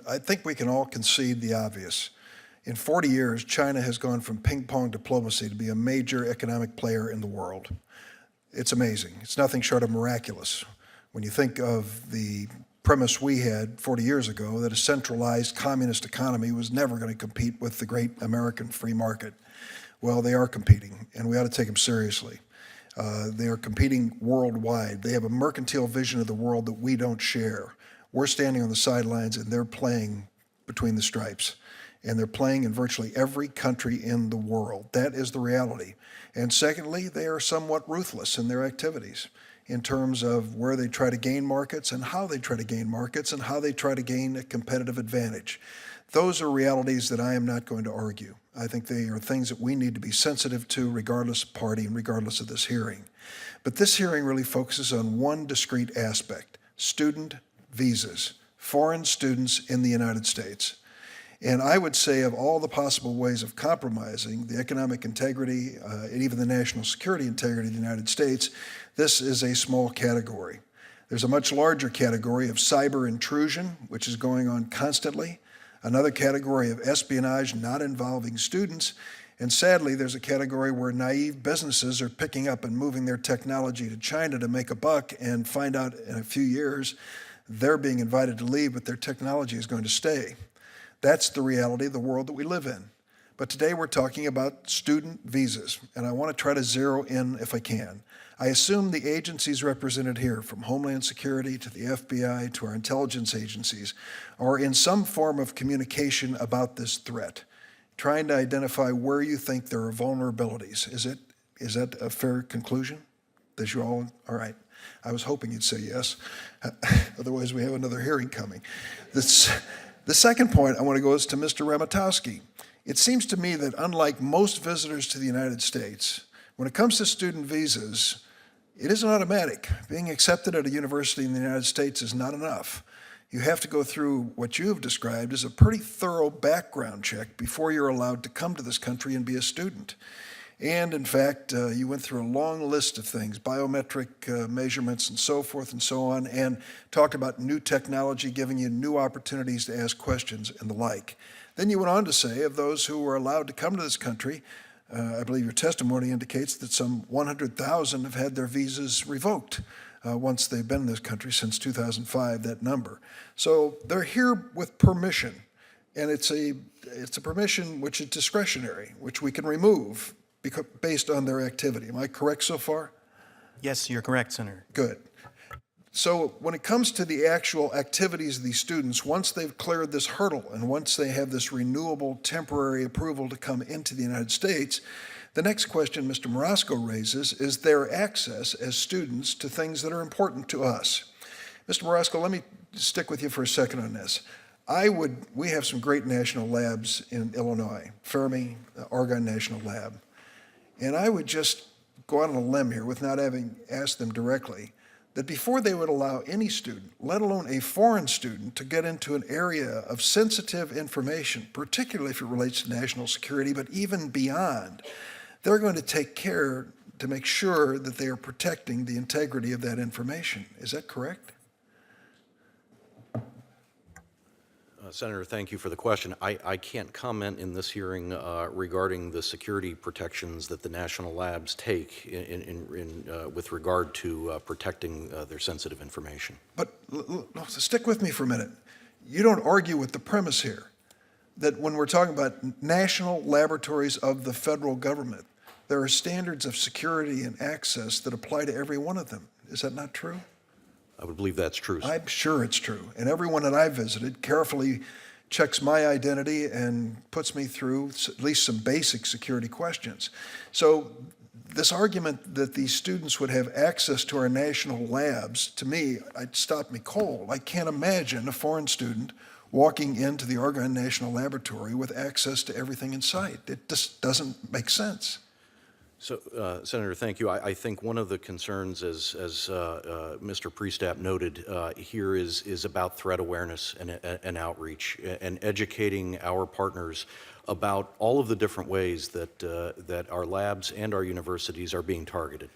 I think we can all concede the obvious. In 40 years, China has gone from ping-pong diplomacy to be a major economic player in the world. It's amazing. It's nothing short of miraculous. When you think of the premise we had 40 years ago that a centralized communist economy was never going to compete with the great American free market. Well, they are competing, and we ought to take them seriously. They are competing worldwide. They have a mercantile vision of the world that we don't share. We're standing on the sidelines, and they're playing between the stripes. And they're playing in virtually every country in the world. That is the reality. And secondly, they are somewhat ruthless in their activities in terms of where they try to gain markets and how they try to gain markets and how they try to gain a competitive advantage. Those are realities that I am not going to argue. I think they are things that we need to be sensitive to regardless of party and regardless of this hearing. But this hearing really focuses on one discrete aspect: student visas, foreign students in the United States. And I would say of all the possible ways of compromising the economic integrity and even the national security integrity of the United States, this is a small category. There's a much larger category of cyber intrusion, which is going on constantly, another category of espionage not involving students, and sadly, there's a category where naive businesses are picking up and moving their technology to China to make a buck and find out in a few years they're being invited to leave, but their technology is going to stay. That's the reality of the world that we live in. But today we're talking about student visas, and I want to try to zero in if I can. I assume the agencies represented here, from Homeland Security to the FBI to our intelligence agencies, are in some form of communication about this threat, trying to identify where you think there are vulnerabilities. Is that a fair conclusion? That you all right? I was hoping you'd say yes. Otherwise, we have another hearing coming. The second point I want to go is to Mr. Ramatowski. It seems to me that unlike most visitors to the United States, when it comes to student visas, it isn't automatic. Being accepted at a university in the United States is not enough. You have to go through what you have described as a pretty thorough background check before you're allowed to come to this country and be a student. And in fact, you went through a long list of things, biometric measurements and so forth and so on, and talked about new technology giving you new opportunities to ask questions and the like. Then you went on to say of those who were allowed to come to this country, I believe your testimony indicates that some 100,000 have had their visas revoked once they've been in this country since 2005, that number. So they're here with permission, and it's a permission which is discretionary, which we can remove based on their activity. Am I correct so far? Yes, you're correct, Senator. Good. So when it comes to the actual activities of these students, once they've cleared this hurdle and once they have this renewable temporary approval to come into the United States, the next question Mr. Marasco raises is their access as students to things that are important to us. Mr. Marasco, let me stick with you for a second on this. We have some great national labs in Illinois, Fermi, Argonne National Lab. And I would just go out on a limb here with not having asked them directly, that before they would allow any student, let alone a foreign student, to get into an area of sensitive information, particularly if it relates to national security, but even beyond, they're going to take care to make sure that they are protecting the integrity of that information. Is that correct? Senator, thank you for the question. I can't comment in this hearing regarding the security protections that the national labs take with regard to protecting their sensitive information. But stick with me for a minute. You don't argue with the premise here that when we're talking about national laboratories of the federal government, there are standards of security and access that apply to every one of them. Is that not true? I would believe that's true. I'm sure it's true. And everyone that I've visited carefully checks my identity and puts me through at least some basic security questions. So this argument that these students would have access to our national labs, to me, it stopped me cold. I can't imagine a foreign student walking into the Argonne National Laboratory with access to everything in sight. It just doesn't make sense. So, Senator, thank you. I think one of the concerns, as Mr. Priestap noted here, is about threat awareness and outreach and educating our partners about all of the different ways that our labs and our universities are being targeted.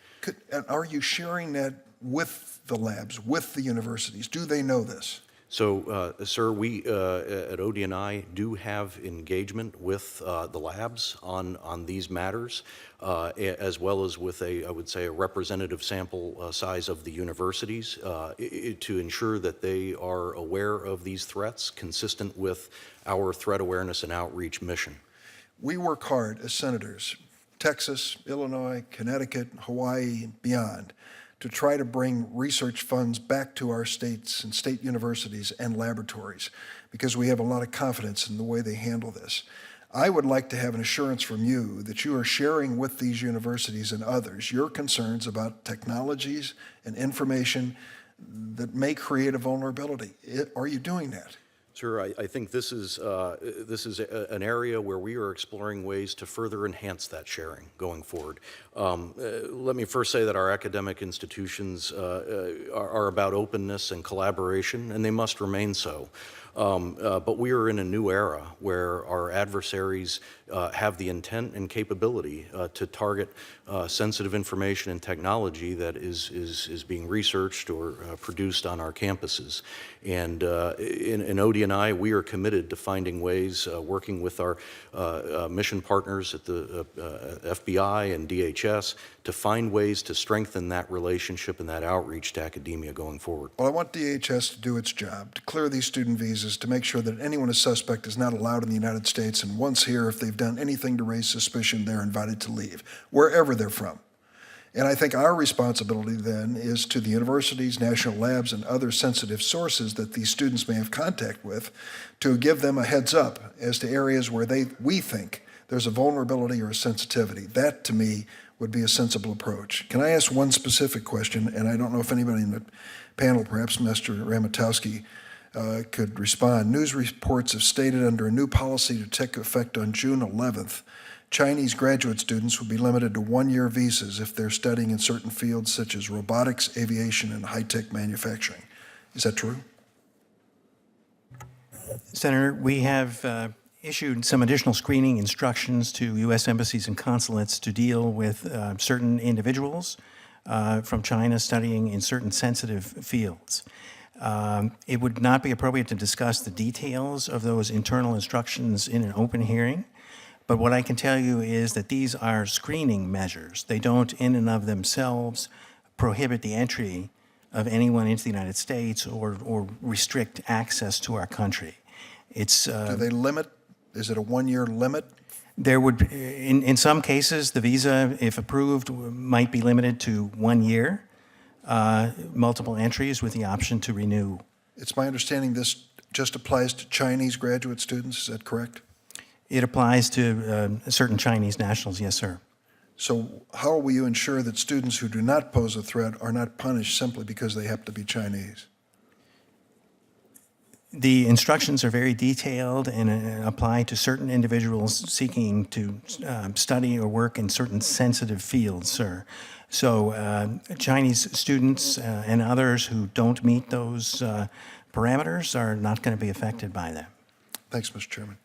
And are you sharing that with the labs, with the universities? Do they know this? So, sir, we at ODNI do have engagement with the labs on these matters, as well as with I would say, a representative sample size of the universities to ensure that they are aware of these threats consistent with our threat awareness and outreach mission. We work hard as senators, Texas, Illinois, Connecticut, Hawaii, and beyond, to try to bring research funds back to our states and state universities and laboratories, because we have a lot of confidence in the way they handle this. I would like to have an assurance from you that you are sharing with these universities and others your concerns about technologies and information that may create a vulnerability. Are you doing that? Sir, I think this is an area where we are exploring ways to further enhance that sharing going forward. Let me first say that our academic institutions are about openness and collaboration, and they must remain so. But we are in a new era where our adversaries have the intent and capability to target sensitive information and technology that is being researched or produced on our campuses. And in ODNI, we are committed to finding ways, working with our mission partners at the FBI and DHS, to find ways to strengthen that relationship and that outreach to academia going forward. Well, I want DHS to do its job, to clear these student visas, to make sure that anyone a suspect is not allowed in the United States, and once here, if they've done anything to raise suspicion, they're invited to leave, wherever they're from. And I think our responsibility then is to the universities, national labs, and other sensitive sources that these students may have contact with, to give them a heads up as to areas where we think there's a vulnerability or a sensitivity. That, to me, would be a sensible approach. Can I ask one specific question? And I don't know if anybody in the panel, perhaps Mr. Ramatowski, could respond. News reports have stated under a new policy to take effect on June 11th, Chinese graduate students will be limited to one-year visas if they're studying in certain fields such as robotics, aviation, and high-tech manufacturing. Is that true? Senator, we have issued some additional screening instructions to U.S. embassies and consulates to deal with certain individuals from China studying in certain sensitive fields. It would not be appropriate to discuss the details of those internal instructions in an open hearing, but what I can tell you is that these are screening measures. They don't, in and of themselves, prohibit the entry of anyone into the United States or restrict access to our country. It's Do they limit? Is it a one-year limit? there would, in some cases, the visa, if approved, might be limited to 1 year, multiple entries with the option to renew. It's my understanding this just applies to Chinese graduate students. Is that correct? It applies to certain Chinese nationals, yes, sir. So how will you ensure that students who do not pose a threat are not punished simply because they happen to be Chinese? The instructions are very detailed and apply to certain individuals seeking to study or work in certain sensitive fields, sir. So Chinese students and others who don't meet those parameters are not going to be affected by them. Thanks, Mr. Chairman.